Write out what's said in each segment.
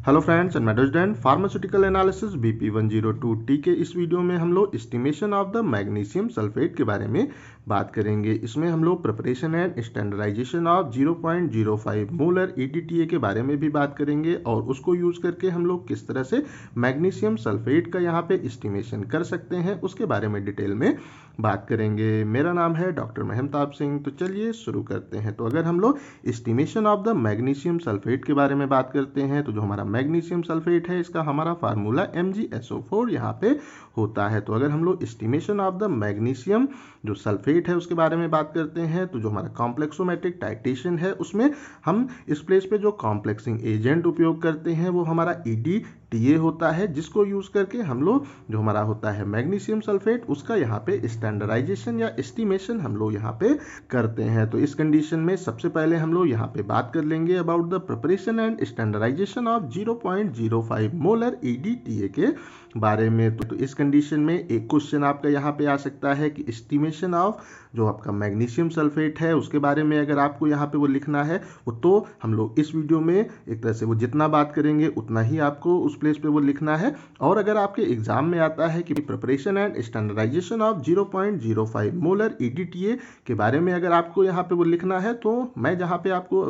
Hello friends and मेडोजडेंट pharmaceutical analysis BP102T के इस वीडियो में हम लोग estimation of the magnesium sulphate के बारे में बात करेंगे। इसमें हम लोग preparation and standardisation of 0.05 molar EDTA के बारे में भी बात करेंगे और उसको यूज करके हम लोग किस तरह से मैग्नीशियम सल्फेट का यहाँ पे एस्टिमेशन कर सकते हैं उसके बारे में डिटेल में बात करेंगे। मेरा नाम है डॉक्टर महमताब सिंह। तो चलिए शुरू करते हैं। तो अगर हम लोग estimation of the magnesium sulphate के बारे में बात करते हैं तो जो हमारा मैग्नीशियम सल्फेट है इसका हमारा फार्मूला MgSO4 यहाँ पे होता है। तो अगर हम लोग एस्टिमेशन ऑफ द मैग्नीशियम जो सल्फेट है उसके बारे में बात करते हैं तो जो हमारा कॉम्प्लेक्सोमेट्रिक टाइट्रेशन है उसमें हम इस प्लेस पे जो कॉम्प्लेक्सिंग एजेंट उपयोग करते हैं वो हमारा EDTA होता है, जिसको यूज करके हम लोग जो हमारा होता है मैग्नीशियम सल्फेट उसका यहाँ पे स्टैंडर्डाइजेशन या एस्टिमेशन हम लोग यहाँ पे करते हैं। तो इस कंडीशन में सबसे पहले हम लोग यहाँ पे बात कर लेंगे about the preparation and standardisation of 0.05 molar EDTA के बारे में। तो इस कंडीशन में एक क्वेश्चन आपका यहाँ पे आ सकता है कि एस्टिमेशन ऑफ जो आपका मैग्नीशियम सल्फेट है उसके बारे में अगर आपको यहाँ पे वो लिखना है वो तो हम लोग इस वीडियो में एक तरह से वो जितना बात करेंगे उतना ही आपको उस प्लेस पे वो लिखना है। और अगर आपके एग्जाम में आता है कि preparation and standardisation of 0.05 molar EDTA के बारे में अगर आपको यहाँ पे वो लिखना है तो मैं जहाँ पे आपको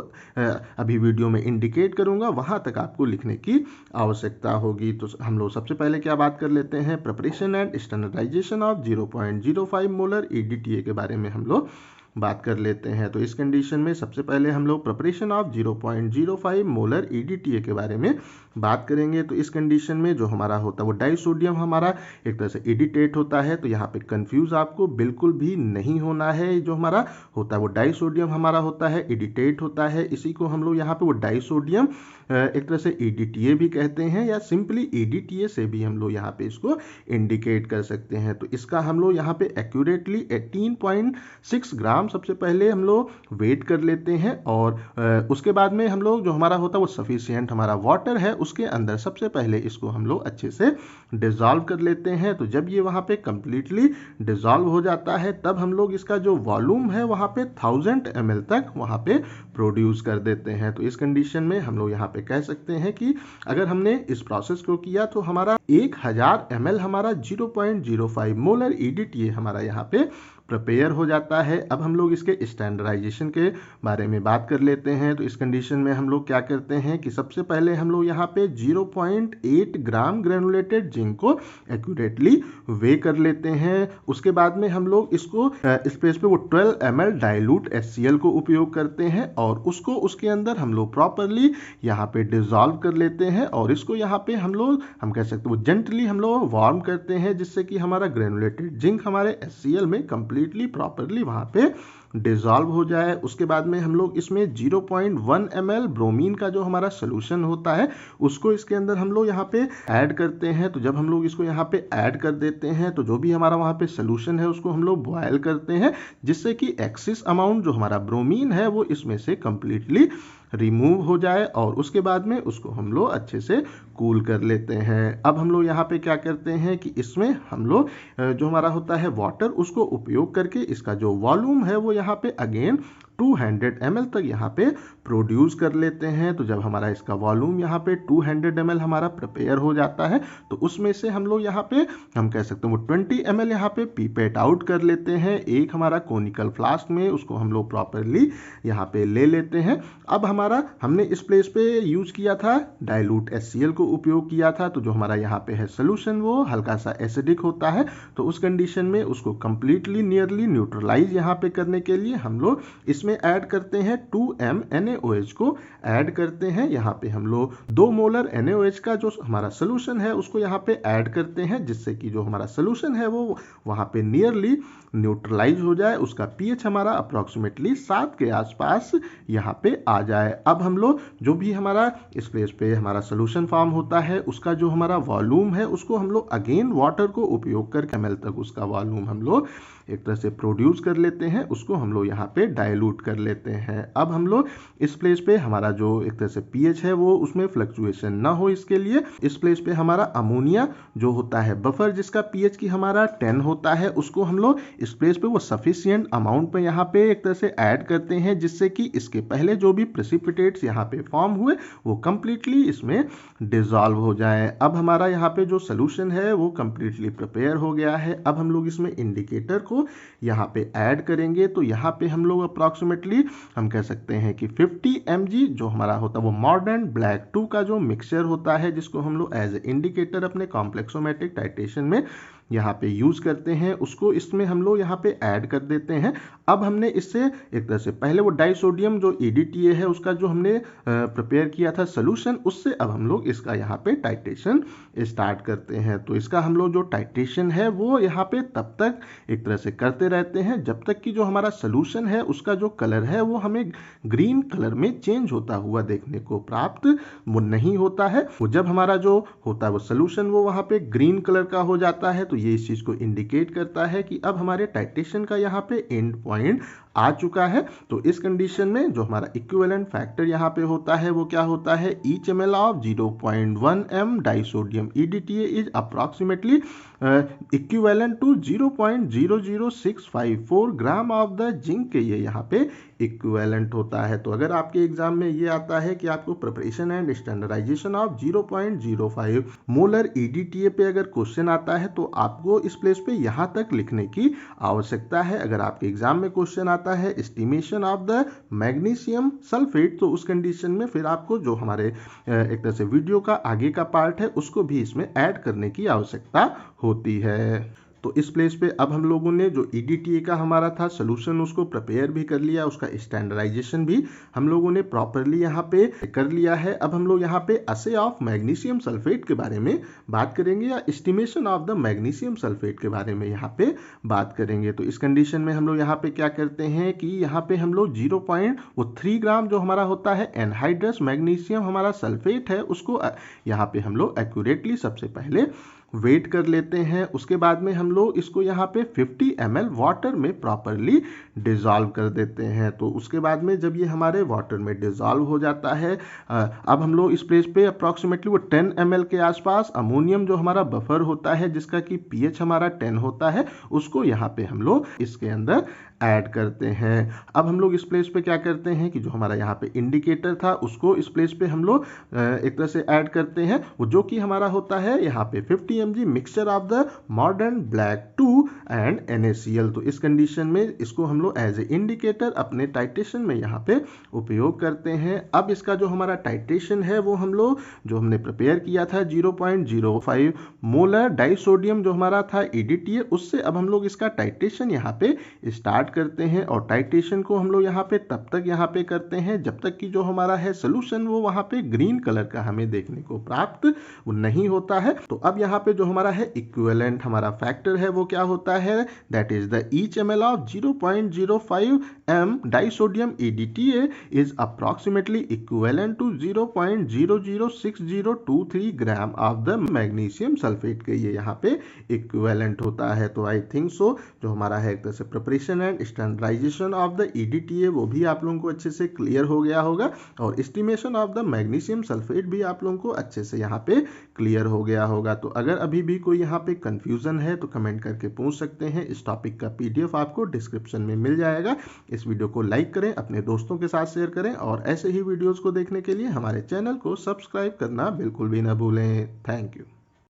अभी वीडियो में इंडिकेट करूँगा वहाँ तक आपको लिखने की आवश्यकता होगी। तो हम लोग सबसे पहले क्या बात कर लेते हैं, preparation and standardisation of 0.05 molar EDTA के बारे में हम लोग बात कर लेते हैं। तो इस कंडीशन में सबसे पहले हम लोग प्रिपरेशन ऑफ 0.05 मोलर EDTA के बारे में बात करेंगे। तो इस कंडीशन में जो हमारा होता है वो डाइसोडियम हमारा एक तरह से एडिटेट होता है। तो यहाँ पे कंफ्यूज आपको बिल्कुल भी नहीं होना है। जो हमारा होता है वो डाइसोडियम हमारा होता है, एडिटेट होता है। इसी को हम लोग यहाँ पे वो डाइसोडियम एक तरह से EDTA भी कहते हैं या सिंपली EDTA से भी हम लोग यहाँ पे इसको इंडिकेट कर सकते हैं। तो इसका हम लोग यहाँ पे एक्यूरेटली 18.6 ग्राम सबसे पहले हम लोग वेट कर लेते हैं और उसके बाद में हम लोग जो हमारा होता है वो सफिशिएंट हमारा वाटर है उसके अंदर सबसे पहले इसको हम लोग अच्छे से डिजॉल्व कर लेते हैं। तो जब ये वहाँ पे कंप्लीटली डिजॉल्व हो जाता है तब हम लोग इसका जो वॉल्यूम है वहाँ पे 1000 ml तक वहाँ पे प्रोड्यूस कर देते हैं। तो इस कंडीशन में हम लोग यहाँ पे कह सकते हैं कि अगर हमने इस प्रोसेस को किया तो हमारा 1000 ml हमारा 0.05 मोलर EDTA हमारा यहाँ पे प्रिपेयर हो जाता है। अब हम लोग इसके स्टैंडर्डाइजेशन के बारे में बात कर लेते हैं। तो इस कंडीशन में हम लोग क्या करते हैं कि सबसे पहले हम लोग यहाँ पे 0.8 ग्राम ग्रेनुलेटेड जिंक को एक्यूरेटली वे कर लेते हैं। उसके बाद में हम लोग इसको इस प्लेस पे वो 12 ml डाइल्यूट HCl को उपयोग करते हैं और उसको उसके अंदर हम लोग प्रॉपरली यहाँ पे डिजॉल्व कर लेते हैं और इसको यहाँ पे हम कह सकते हैं वो जेंटली हम लोग वार्म करते हैं जिससे कि हमारा ग्रेनुलेटेड जिंक हमारे HCl में कंप्लीटली प्रॉपरली वहाँ पे डिजॉल्व हो जाए। उसके बाद में हम लोग इसमें 0.1 ml ब्रोमीन का जो हमारा सोल्यूशन होता है उसको इसके अंदर हम लोग यहाँ पे ऐड करते हैं। तो जब हम लोग इसको यहाँ पे ऐड कर देते हैं तो जो भी हमारा वहाँ पे सोल्यूशन है उसको हम लोग बॉयल करते हैं जिससे कि एक्सेस अमाउंट जो हमारा ब्रोमीन है वो इसमें से कंप्लीटली रिमूव हो जाए और उसके बाद में उसको हम लोग अच्छे से कूल कर लेते हैं। अब हम लोग यहाँ पे क्या करते हैं कि इसमें हम लोग जो हमारा होता है वाटर उसको उपयोग करके इसका जो वॉल्यूम है वो यहाँ पे अगेन 200 ml तक यहाँ पे प्रोड्यूस कर लेते हैं। तो जब हमारा इसका वॉल्यूम यहाँ पे 200 ml हमारा प्रिपेयर हो जाता है तो उसमें से हम लोग यहाँ पे हम कह सकते हैं वो 20 ml यहाँ पे पीपेट आउट कर लेते हैं एक हमारा कोनिकल फ्लास्क में, उसको हम लोग प्रॉपरली यहाँ पे ले लेते हैं। अब हमारा हमने इस प्लेस पे यूज किया था डाइल्यूट HCl को उपयोग किया था। तो जो हमारा यहाँ पे है सोल्यूशन वो हल्का सा एसिडिक होता है। तो उस कंडीशन में उसको कंप्लीटली नियरली न्यूट्रलाइज यहाँ पे करने के लिए हम लोग इसमें ऐड करते हैं 2m NaOH को ऐड करते हैं। यहाँ पे हम लोग 2 मोलर NaOH का जो हमारा सोल्यूशन है उसको यहाँ पे ऐड करते हैं जिससे कि जो हमारा सोल्यूशन है वो वहाँ पे नियरली न्यूट्रलाइज हो जाए, उसका pH हमारा अप्रोक्सीमेटली 7 के आसपास यहाँ पे आ जाए। अब हम लोग जो भी हमारा इस प्लेस पे हमारा सोल्यूशन फॉर्म होता है उसका जो हमारा वॉल्यूम है उसको हम लोग अगेन वाटर को उपयोग करके ml तक उसका वॉल्यूम हम लोग एक तरह से प्रोड्यूस कर लेते हैं, उसको हम लोग यहाँ पे डाइल्यूट कर लेते हैं। अब हम लोग इस प्लेस पे हमारा जो एक तरह से पीएच है वो उसमें फ्लक्चुएशन ना हो, इसके लिए इस प्लेस पे हमारा अमोनिया जो होता है बफर जिसका पीएच की हमारा 10 होता है, उसको हम लोग इस प्लेस पे वो सफिशिएंट अमाउंट पे यहाँ पे एक तरह से ऐड करते हैं, जिससे कि इसके पहले जो भी प्रेसिपिटेट्स यहाँ पे फॉर्म हुए वो कंप्लीटली इसमें डिसॉल्व हो जाए। अब हमारा यहाँ पे जो सोल्यूशन है वो कंप्लीटली प्रिपेयर हो गया है। अब हम लोग इसमें इंडिकेटर को यहाँ पे ऐड करेंगे, तो यहाँ पे हम लोग अप्रॉक्सीमेटली हम कह सकते हैं कि 50 mg जो हमारा होता है वो मॉडर्न ब्लैक 2 का जो मिक्सचर होता है, जिसको हम लोग एज ए इंडिकेटर अपने कॉम्प्लेक्सोमेट्रिक टाइट्रेशन में यहाँ पे यूज करते हैं, उसको इसमें हम लोग यहाँ पे ऐड कर देते हैं। अब हमने इससे एक तरह से पहले वो डाइसोडियम जो EDTA है उसका जो हमने प्रिपेयर किया था सोल्यूशन, उससे अब हम लोग इसका यहाँ पे टाइट्रेशन स्टार्ट करते हैं। तो इसका हम लोग जो टाइट्रेशन है वो यहाँ पे तब तक एक तरह से करते रहते हैं जब तक कि जो हमारा सोल्यूशन है उसका जो कलर है वो हमें ग्रीन कलर में चेंज होता हुआ देखने को प्राप्त वो नहीं होता है। वो जब हमारा जो होता है वो सोल्यूशन वो वहाँ पे ग्रीन कलर का हो जाता है, तो ये इस चीज को इंडिकेट करता है कि अब हमारे टाइट्रेशन का यहाँ पे एंड पॉइंट आ चुका है। तो इस कंडीशन में जो हमारा इक्विवेलेंट फैक्टर यहाँ पे होता है वो क्या होता है, each ml of 0.1 m disodium EDTA is approximately equivalent to 0.00654 gram of the zinc के ये यहाँ पे इक्विवेलेंट होता है। तो अगर आपके एग्जाम में ये आता है कि आपको preparation and standardisation of 0.05 molar EDTA पे अगर क्वेश्चन आता है तो आपको इस प्लेस पे यहाँ तक लिखने की आवश्यकता है। अगर आपके एग्जाम में क्वेश्चन आता है estimation of the magnesium sulphate, तो उस कंडीशन में फिर आपको जो हमारे एक तरह से वीडियो का आगे का पार्ट है उसको भी इसमें ऐड करने की आवश्यकता होती है। तो इस प्लेस पे अब हम लोगों ने जो EDTA का हमारा था सोल्यूशन उसको प्रिपेयर भी कर लिया, उसका स्टैंडर्डाइजेशन भी हम लोगों ने प्रॉपरली यहाँ पे कर लिया है। अब हम लोग यहाँ पे असे ऑफ मैग्नीशियम सल्फेट के बारे में बात करेंगे या estimation of the magnesium sulphate के बारे में यहाँ पे बात करेंगे। तो इस कंडीशन में हम लोग यहाँ पे क्या करते हैं कि यहाँ पे हम लोग 0.3 ग्राम जो हमारा होता है एनहाइड्रस मैग्नीशियम हमारा सल्फेट है उसको यहाँ पे हम लोग एक्यूरेटली सबसे पहले वेट कर लेते हैं। उसके बाद में हम लोग इसको यहाँ पे 50 ml वाटर में प्रॉपरली डिजॉल्व कर देते हैं। तो उसके बाद में जब ये हमारे वाटर में डिजॉल्व हो जाता है, अब हम लोग इस प्लेस पे अप्रॉक्सीमेटली वो 10 ml के आसपास अमोनियम जो हमारा बफर होता है जिसका कि pH हमारा 10 होता है, उसको यहाँ पे हम लोग इसके अंदर ऐड करते हैं। अब हम लोग इस प्लेस पे क्या करते हैं कि जो हमारा यहाँ पे इंडिकेटर था उसको इस प्लेस पे हम लोग एक तरह से ऐड करते हैं, वो जो कि हमारा होता है यहाँ पे 50 mg mixture of the modern black 2 and NaCl। तो इस कंडीशन में इसको हम लोग एज ए इंडिकेटर अपने टाइट्रेशन में यहाँ पे उपयोग करते हैं। अब इसका जो हमारा टाइट्रेशन है वो हम लोग जो हमने प्रिपेयर किया था 0.05 मोलर डाइसोडियम जो हमारा था EDTA, उससे अब हम लोग इसका टाइट्रेशन यहाँ पे स्टार्ट करते हैं। और टाइट्रेशन को हम लोग यहाँ पे तब तक यहाँ पे करते हैं जब तक कि जो हमारा है सोल्यूशन वो वहाँ पे ग्रीन कलर का हमें देखने को प्राप्त वो नहीं होता है। तो अब यहाँ पे जो हमारा है इक्विवेलेंट हमारा फैक्टर है वो क्या होता है, that is the each ml of 0.05 m disodium EDTA is approximately equivalent to 0.006023 gram of the magnesium sulphate के ये यहाँ पे इक्विवेलेंट होता है। तो आई थिंक सो जो हमारा है एक तरह से preparation and standardisation of the EDTA वो भी आप लोगों को अच्छे से क्लियर हो गया होगा, और estimation of the magnesium sulphate भी आप लोगों को अच्छे से यहाँ पे क्लियर हो गया होगा। तो अगर अभी भी कोई यहाँ पे कंफ्यूजन है तो कमेंट करके पूछ सकते हैं। इस टॉपिक का PDF आपको डिस्क्रिप्शन में मिल जाएगा। इस वीडियो को लाइक करें, अपने दोस्तों के साथ शेयर करें, और ऐसे ही वीडियोस को देखने के लिए हमारे चैनल को सब्सक्राइब करना बिल्कुल भी ना भूलें। Thank you.